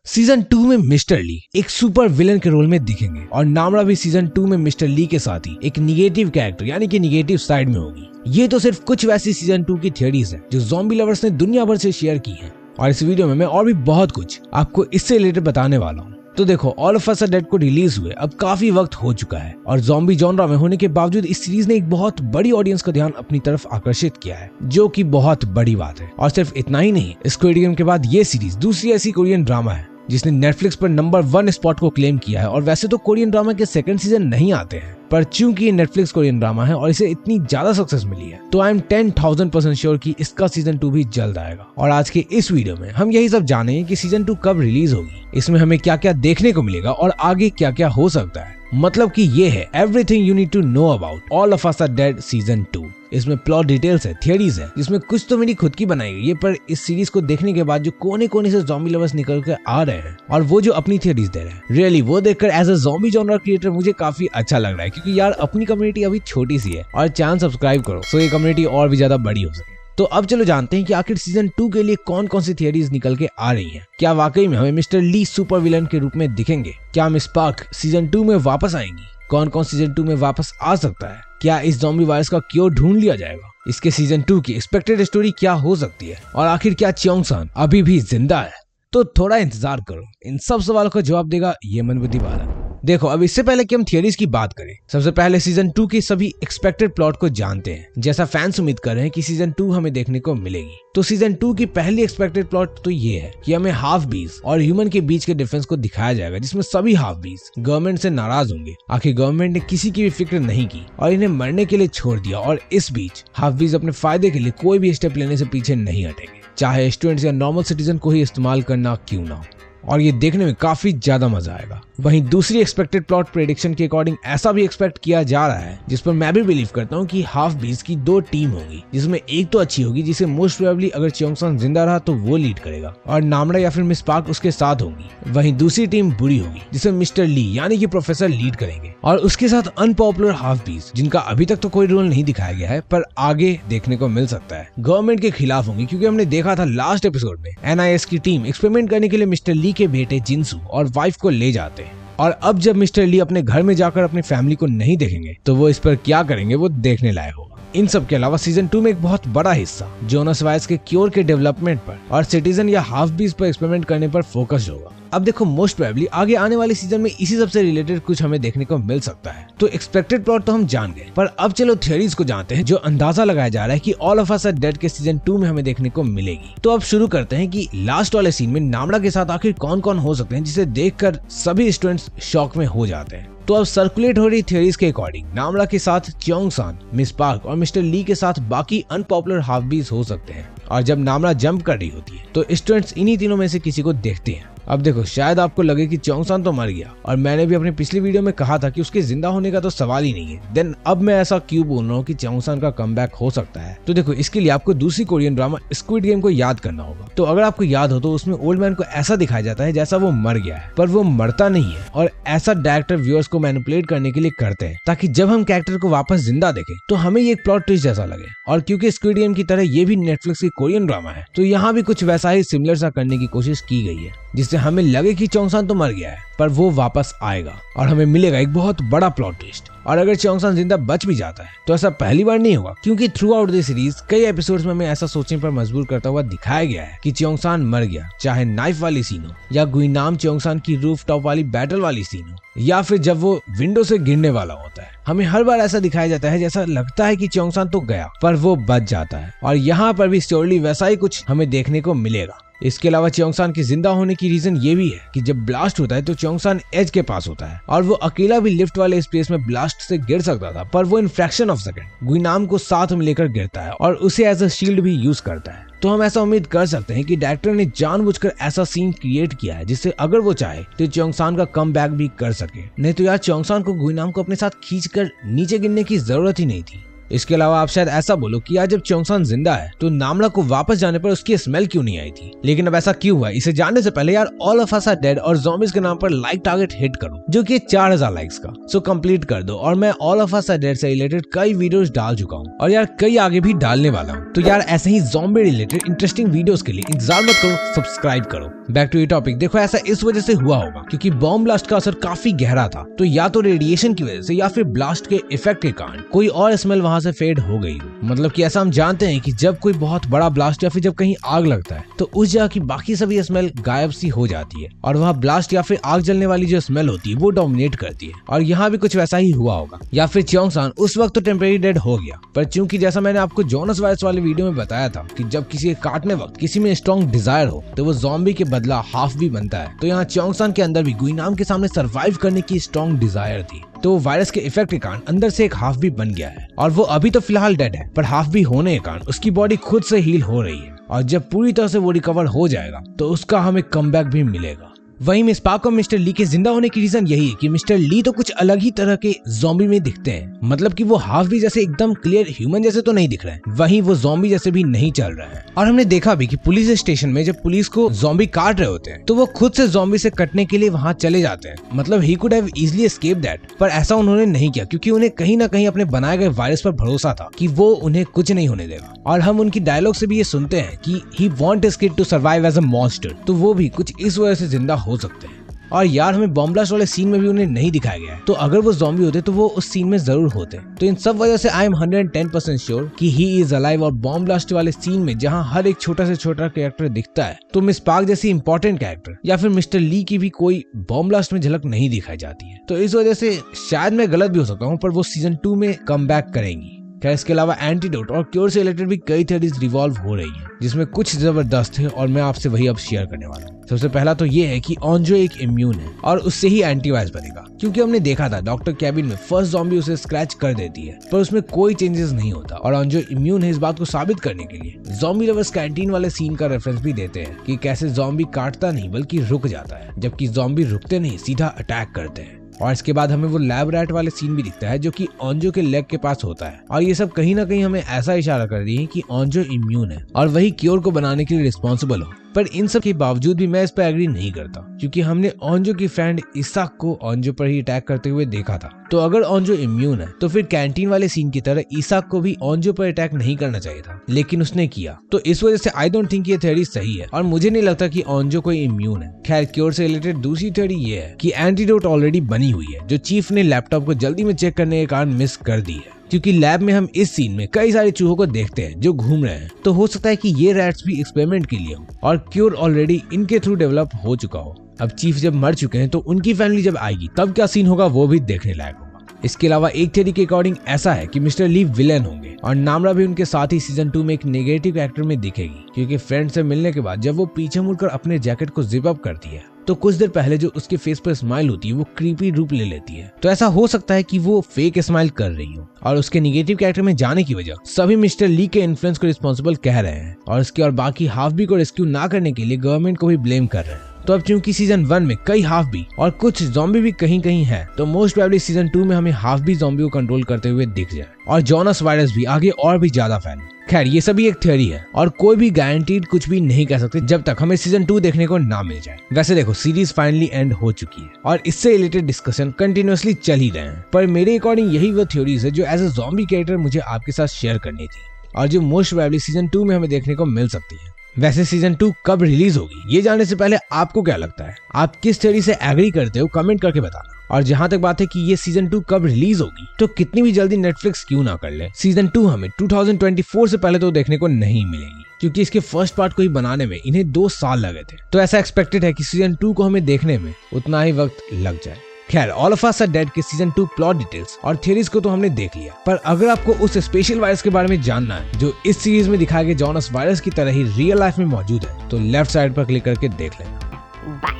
Season 2 में mister ली एक super villain के रोल में दिखेंगे और नामड़ा भी सीजन 2 में मिस्टर ली के साथ ही एक निगेटिव कैरेक्टर यानी कि निगेटिव साइड में होगी। ये तो सिर्फ कुछ वैसी सीजन 2 की थियरीज है जो ज़ॉम्बी लवर्स ने दुनिया भर से शेयर की है और इस वीडियो में मैं और भी बहुत कुछ आपको इससे रिलेटेड बताने वाला हूँ। तो देखो, All of Us Are Dead को रिलीज हुए अब काफी वक्त हो चुका है और ज़ॉम्बी जॉनरा में होने के बावजूद इस सीरीज ने एक बहुत बड़ी ऑडियंस का ध्यान अपनी तरफ आकर्षित किया है, जो कि बहुत बड़ी बात है। और सिर्फ इतना ही नहीं, स्क्विड गेम के बाद ये सीरीज दूसरी ऐसी कोरियन ड्रामा है जिसने नेटफ्लिक्स पर नंबर 1 स्पॉट को क्लेम किया है। और वैसे तो कोरियन ड्रामा के सेकंड सीजन नहीं आते हैं, पर चूंकि ये नेटफ्लिक्स कोरियन ड्रामा है और इसे इतनी ज्यादा सक्सेस मिली है तो आई एम 10,000% श्योर कि इसका सीजन 2 भी जल्द आएगा। और आज के इस वीडियो में हम यही सब जानेंगे कि सीजन 2 कब रिलीज होगी, इसमें हमें क्या क्या देखने को मिलेगा और आगे क्या क्या हो सकता है। मतलब कि ये है everything you need to know about All of Us Are Dead season 2। इसमें प्लॉट डिटेल्स है, थियरीज है, जिसमें कुछ तो मेरी खुद की बनाई गई है, पर इस सीरीज को देखने के बाद जो कोने कोने से ज़ॉम्बी लवर्स निकल कर आ रहे हैं और वो जो अपनी थियरीज दे रहे हैं, रियली वो देखकर as a zombie genre creator मुझे काफी अच्छा लग रहा है। क्योंकि यार अपनी कम्युनिटी अभी छोटी सी है और चैनल सब्सक्राइब करो सो ये कम्युनिटी और भी ज्यादा बड़ी हो सके। तो अब चलो जानते हैं कि आखिर सीजन 2 के लिए कौन कौन सी थियरीज निकल के आ रही हैं। क्या वाकई में हमें मिस्टर ली सुपर विलन के रूप में दिखेंगे? क्या मिस पार्क सीजन 2 में वापस आएंगी? कौन कौन सीजन 2 में वापस आ सकता है? क्या इस ज़ॉम्बी वायरस का क्योर ढूंढ लिया जाएगा? इसके सीजन 2 की एक्सपेक्टेड स्टोरी क्या हो सकती है? और आखिर क्या च्योंग सान अभी भी जिंदा है? तो थोड़ा इंतजार करो, इन सब सवालों का जवाब देगा ये मंदबुद्धि बालक। देखो, अब इससे पहले कि हम थियरीज की बात करें, सबसे पहले सीजन 2 की सभी एक्सपेक्टेड प्लॉट को जानते हैं। जैसा फैंस उम्मीद कर रहे हैं कि सीजन 2 हमें देखने को मिलेगी, तो सीजन 2 की पहली एक्सपेक्टेड प्लॉट तो ये है कि हमें हाफ बीस और ह्यूमन के बीच के डिफरेंस को दिखाया जाएगा, जिसमें सभी हाफ बीस गवर्नमेंट से नाराज होंगे। आखिर गवर्नमेंट ने किसी की भी फिक्र नहीं की और इन्हें मरने के लिए छोड़ दिया, और इस बीच हाफ बीस अपने फायदे के लिए कोई भी स्टेप लेने से पीछे नहीं हटेंगे, चाहे स्टूडेंट्स या नॉर्मल सिटीजन को ही इस्तेमाल करना क्यों ना हो। और ये देखने में काफी ज्यादा मजा आएगा। वहीं दूसरी एक्सपेक्टेड प्लॉट प्रेडिक्शन के अकॉर्डिंग ऐसा भी एक्सपेक्ट किया जा रहा है, जिस पर मैं भी बिलीव करता हूँ कि हाफ बीस की 2 टीम होगी, जिसमें एक तो अच्छी होगी जिसे मोस्ट प्रोबेबली अगर च्योंग सान जिंदा रहा तो वो लीड करेगा और नामड़ा या फिर मिस पार्क उसके साथ होगी। वहीं दूसरी टीम बुरी होगी जिसे मिस्टर ली यानी कि प्रोफेसर लीड करेंगे, और उसके साथ अनपॉपुलर हाफ बीस जिनका अभी तक तो कोई रोल नहीं दिखाया गया है पर आगे देखने को मिल सकता है, गवर्नमेंट के खिलाफ होंगी। क्योंकि हमने देखा था लास्ट एपिसोड में NIS की टीम एक्सपेरिमेंट करने के लिए मिस्टर ली के बेटे जिनसू और वाइफ को ले जाते हैं, और अब जब मिस्टर ली अपने घर में जाकर अपनी फैमिली को नहीं देखेंगे तो वो इस पर क्या करेंगे वो देखने लायक होगा। इन सब के अलावा सीजन 2 में एक बहुत बड़ा हिस्सा जोनास वायरस के क्योर के डेवलपमेंट पर और सिटीजन या हाफ बीस पर एक्सपेरिमेंट करने पर फोकस होगा। अब देखो, मोस्ट प्रोबेबली आगे आने वाले सीजन में इसी सबसे रिलेटेड कुछ हमें देखने को मिल सकता है। तो एक्सपेक्टेड प्लॉट तो हम जान गए, पर अब चलो थियरीज को जानते हैं जो अंदाजा लगाया जा रहा है कि All of Us Are Dead के सीजन 2 में हमें देखने को मिलेगी। तो अब शुरू करते हैं कि लास्ट वाले सीन में नामड़ा के साथ आखिर कौन कौन हो सकते हैं, जिसे देखकर सभी स्टूडेंट्स शॉक में हो जाते हैं। तो अब सर्कुलेट हो रही थियरीज के अकॉर्डिंग नामड़ा के साथ च्योंग सान, मिस पार्क और मिस्टर ली के साथ बाकी अनपॉपुलर हाफ बीस हो सकते हैं। और जब नामड़ा जंप कर रही होती है तो स्टूडेंट्स इन्हीं तीनों में से किसी को देखते हैं। अब देखो, शायद आपको लगे कि च्योंग सान तो मर गया और मैंने भी अपनी पिछली वीडियो में कहा था कि उसके जिंदा होने का तो सवाल ही नहीं है। देन अब मैं ऐसा क्यों बोल रहा हूँ कि च्योंग सान का कमबैक हो सकता है? तो देखो, इसके लिए आपको दूसरी कोरियन ड्रामा स्क्विड गेम को याद करना होगा। तो अगर आपको याद हो तो उसमें ओल्ड मैन को ऐसा दिखाया जाता है जैसा वो मर गया है, पर वो मरता नहीं है, और ऐसा डायरेक्टर व्यूअर्स को मैनिपुलेट करने के लिए करते हैं ताकि जब हम कैरेक्टर को वापस जिंदा देखें तो हमें ये एक प्लॉट ट्विस्ट जैसा लगे। और क्योंकि स्क्विड गेम की तरह ये भी नेटफ्लिक्स की कोरियन ड्रामा है तो यहाँ भी कुछ वैसा ही सिमिलर सा करने की कोशिश की गई है, जिससे हमें लगे कि च्योंग सान तो मर गया है पर वो वापस आएगा और हमें मिलेगा एक बहुत बड़ा प्लॉट ट्विस्ट। और अगर च्योंग सान जिंदा बच भी जाता है तो ऐसा पहली बार नहीं होगा, क्योंकि थ्रू आउट द सीरीज कई एपिसोड्स में हमें ऐसा सोचने पर मजबूर करता हुआ दिखाया गया है कि च्योंग सान मर गया, चाहे नाइफ वाली सीन हो या गुइनाम च्योंग सान की रूफ टॉप वाली बैटल वाली सीन हो या फिर जब वो विंडो से गिरने वाला होता है। हमें हर बार ऐसा दिखाया जाता है जैसा लगता है कि च्योंग सान तो गया पर वो बच जाता है, और यहाँ पर भी स्टोरी वैसा ही कुछ हमें देखने को मिलेगा। इसके अलावा च्योंग सान के जिंदा होने की रीजन ये भी है कि जब ब्लास्ट होता है तो च्योंग सान एज के पास होता है और वो अकेला भी लिफ्ट वाले स्पेस में ब्लास्ट से गिर सकता था, पर वो इन फ्रैक्शन ऑफ सेकंड गुइनाम को साथ में लेकर गिरता है और उसे एज अ शील्ड भी यूज करता है। तो हम ऐसा उम्मीद कर सकते हैं कि डायरेक्टर ने जानबूझकर ऐसा सीन क्रिएट किया है जिससे अगर वो चाहे तो च्योंग सान का कम बैक भी कर सके। नहीं तो यार च्योंग सान को गुइनाम को अपने साथ खींचकर नीचे गिरने की जरूरत ही नहीं थी। इसके अलावा आप शायद ऐसा बोलो कि यार जब चोंगसान जिंदा है तो नामला को वापस जाने पर उसकी स्मेल क्यों नहीं आई थी। लेकिन अब ऐसा क्यों हुआ, इसे जानने से पहले यार All of Us Are Dead और ज़ॉम्बीज के नाम पर लाइक टारगेट हिट करो, जो कि 4000 लाइक्स का। सो कंप्लीट कर दो। और मैं All of Us Are Dead से रिलेटेड कई वीडियोस डाल चुका हूँ और यार कई आगे भी डालने वाला हूँ। तो यार ऐसे ही ज़ॉम्बी रिलेटेड इंटरेस्टिंग वीडियोस के लिए इंतजार मत करो, सब्सक्राइब करो। बैक टू ये टॉपिक। देखो ऐसा इस वजह से हुआ होगा क्योंकि बॉम्ब ब्लास्ट का असर काफी गहरा था, तो या तो रेडिएशन की वजह से या फिर ब्लास्ट के इफेक्ट के कारण कोई और स्मेल वहां से फेड हो गई हो। मतलब कि ऐसा हम जानते हैं कि जब कोई बहुत बड़ा ब्लास्ट या फिर जब कहीं आग लगता है तो उस जगह की बाकी सभी स्मेल गायब सी हो जाती है और वहाँ ब्लास्ट या फिर आग जलने वाली जो स्मेल होती है वो डोमिनेट करती है। और यहाँ भी कुछ वैसा ही हुआ होगा। या फिर चोंगसान उस वक्त तो टेम्परेरी डेड हो गया, पर चूंकि जैसा मैंने आपको जोनस वायरस वाले वीडियो में बताया था कि जब किसी के काटने वक्त किसी में स्ट्रॉन्ग डिजायर हो तो वो ज़ॉम्बी के बदला हाफ भी बनता है, तो यहाँ चोंगसान के अंदर भी गुइनाम के सामने सरवाइव करने की स्ट्रॉन्ग डिजायर थी, तो वायरस के इफेक्ट के कारण अंदर से एक हाफ भी बन गया है और वो अभी तो फिलहाल डेड है, पर हाफ भी होने के कारण उसकी बॉडी खुद से हील हो रही है और जब पूरी तरह से वो रिकवर हो जाएगा तो उसका हमें कमबैक भी मिलेगा। वहीं मिस पार्क और मिस्टर ली के जिंदा होने की रीजन यही है कि मिस्टर ली तो कुछ अलग ही तरह के ज़ॉम्बी में दिखते हैं। मतलब कि वो हाफ भी जैसे एकदम क्लियर ह्यूमन जैसे तो नहीं दिख रहे हैं, वहीं वो ज़ॉम्बी जैसे भी नहीं चल रहे हैं। और हमने देखा भी कि पुलिस स्टेशन में जब पुलिस को ज़ॉम्बी काट रहे होते हैं तो वो खुद से ज़ॉम्बी से कटने के लिए वहाँ चले जाते हैं। मतलब he could have easily escape that, पर ऐसा उन्होंने नहीं किया क्योंकि उन्हें कहीं ना कहीं अपने बनाए गए वायरस पर भरोसा था कि वो उन्हें कुछ नहीं होने देगा। और हम उनकी डायलॉग से भी ये सुनते हैं कि he want his kid to survive as a monster, तो वो भी कुछ इस वजह से जिंदा हो सकते हैं। और यार हमें बॉम्ब ब्लास्ट वाले सीन में भी उन्हें नहीं दिखाया गया है, तो अगर वो ज़ॉम्बी होते तो वो उस सीन में जरूर होते। तो इन सब वजह से आई एम 110% श्योर कि ही इज अलाइव। और बॉम्ब ब्लास्ट वाले सीन में जहां हर एक छोटा से छोटा कैरेक्टर दिखता है तो मिस पार्क जैसी इंपॉर्टेंट कैरेक्टर या फिर मिस्टर ली की भी कोई बॉम्ब ब्लास्ट में झलक नहीं दिखाई जाती है। तो इस वजह से शायद मैं गलत भी हो सकता हूँ, पर वो सीजन 2 में कम बैक करेंगी। क्या इसके अलावा एंटीडोट और क्योर से रिलेटेड भी कई थ्योरीज रिवॉल्व हो रही हैं, जिसमें कुछ जबरदस्त है और मैं आपसे वही अब शेयर करने वाला हूँ। सबसे पहला तो ये है कि ऑन्जो एक इम्यून है और उससे ही एंटीवायरस बनेगा, क्योंकि हमने देखा था डॉक्टर केबिन में फर्स्ट ज़ॉम्बी उसे स्क्रैच कर देती है पर उसमें कोई चेंजेस नहीं होता। और ऑन्जो इम्यून है, इस बात को साबित करने के लिए ज़ॉम्बी लवर्स कैंटीन वाले सीन का रेफरेंस भी देते हैं कि कैसे ज़ॉम्बी काटता नहीं बल्कि रुक जाता है, जबकि ज़ॉम्बी रुकते नहीं सीधा अटैक करते हैं। और इसके बाद हमें वो लैब रैट वाले सीन भी दिखता है जो कि ऑन्जो के लेग के पास होता है। और ये सब कहीं ना कहीं हमें ऐसा इशारा कर रही है कि ऑन्जो इम्यून है और वही क्योर को बनाने के लिए रिस्पॉन्सिबल हो। पर इन सब के बावजूद भी मैं इस पर एग्री नहीं करता, क्योंकि हमने ऑन्जो की फ्रेंड इसाक को ऑन्जो पर ही अटैक करते हुए देखा था। तो अगर ऑन्जो इम्यून है तो फिर कैंटीन वाले सीन की तरह इसाक को भी ऑन्जो पर अटैक नहीं करना चाहिए था, लेकिन उसने किया। तो इस वजह से आई डोंट थिंक ये थ्योरी सही है और मुझे नहीं लगता कि ऑन्जो कोई इम्यून है। खैर क्योर से रिलेटेड दूसरी थ्योरी ये है कि एंटीडोट ऑलरेडी बनी हुई है, जो चीफ ने लैपटॉप को जल्दी में चेक करने के कारण मिस कर दी है। क्योंकि लैब में हम इस सीन में कई सारे चूहों को देखते हैं जो घूम रहे हैं, तो हो सकता है कि ये रैट्स भी एक्सपेरिमेंट के लिए हो और क्योर ऑलरेडी इनके थ्रू डेवलप हो चुका हो। अब चीफ जब मर चुके हैं तो उनकी फैमिली जब आएगी तब क्या सीन होगा वो भी देखने लायक होगा। इसके अलावा एक थ्योरी के अकॉर्डिंग ऐसा है कि मिस्टर ली विलेन होंगे और नामरा भी उनके साथ ही सीजन 2 में एक नेगेटिव कैरेक्टर में दिखेगी, क्योंकि फ्रेंड से मिलने के बाद जब वो पीछे मुड़कर अपने जैकेट को जिप अप करती है तो कुछ देर पहले जो उसके फेस पर स्माइल होती है वो क्रीपी रूप ले लेती है। तो ऐसा हो सकता है कि वो फेक स्माइल कर रही हो और उसके नेगेटिव कैरेक्टर में जाने की वजह सभी मिस्टर ली के इन्फ्लुएंस को रिस्पॉन्सिबल कह रहे हैं और इसके और बाकी हाफ बी को रेस्क्यू ना करने के लिए गवर्नमेंट को भी ब्लेम कर रहे हैं। तो अब क्योंकि सीजन 1 में कई हाफ बी और कुछ ज़ॉम्बी भी कहीं कहीं है, तो मोस्ट प्रोबेबली सीजन 2 में हमें हाफ बी ज़ॉम्बी को कंट्रोल करते हुए दिख जाए और जोनस वायरस भी आगे और भी ज्यादा फैले। खैर ये सभी एक थ्योरी है और कोई भी गारंटीड कुछ भी नहीं कह सकते जब तक हमें सीजन 2 देखने को ना मिल जाए। वैसे देखो सीरीज फाइनली एंड हो चुकी है और इससे रिलेटेड डिस्कशन कंटिन्यूअसली चल ही रहे हैं, पर मेरे अकॉर्डिंग यही वो थ्योरीज है जो एज अ ज़ॉम्बी कैरेक्टर मुझे आपके साथ शेयर करनी थी और जो मोस्ट प्रोबेबली सीजन 2 में हमें देखने को मिल सकती है। वैसे सीजन 2 कब रिलीज होगी ये जानने से पहले आपको क्या लगता है, आप किस थ्योरी से एग्री करते हो, कमेंट करके बताना। और जहां तक बात है कि ये सीजन 2 कब रिलीज होगी, तो कितनी भी जल्दी नेटफ्लिक्स क्यों ना कर ले, सीजन 2 हमें 2024 से पहले तो देखने को नहीं मिलेगी, क्योंकि इसके फर्स्ट पार्ट को ही बनाने में इन्हें 2 साल लगे थे। तो ऐसा एक्सपेक्टेड है कि सीजन 2 को हमें देखने में उतना ही वक्त लग जाए। खैर All of Us Are Dead के सीजन 2 प्लॉट डिटेल्स और थ्योरीज को तो हमने देख लिया, पर अगर आपको उस स्पेशल वायरस के बारे में जानना है जो इस सीरीज में दिखाए गए जोनस वायरस की तरह ही रियल लाइफ में मौजूद है, तो लेफ्ट साइड पर क्लिक करके देख लेना।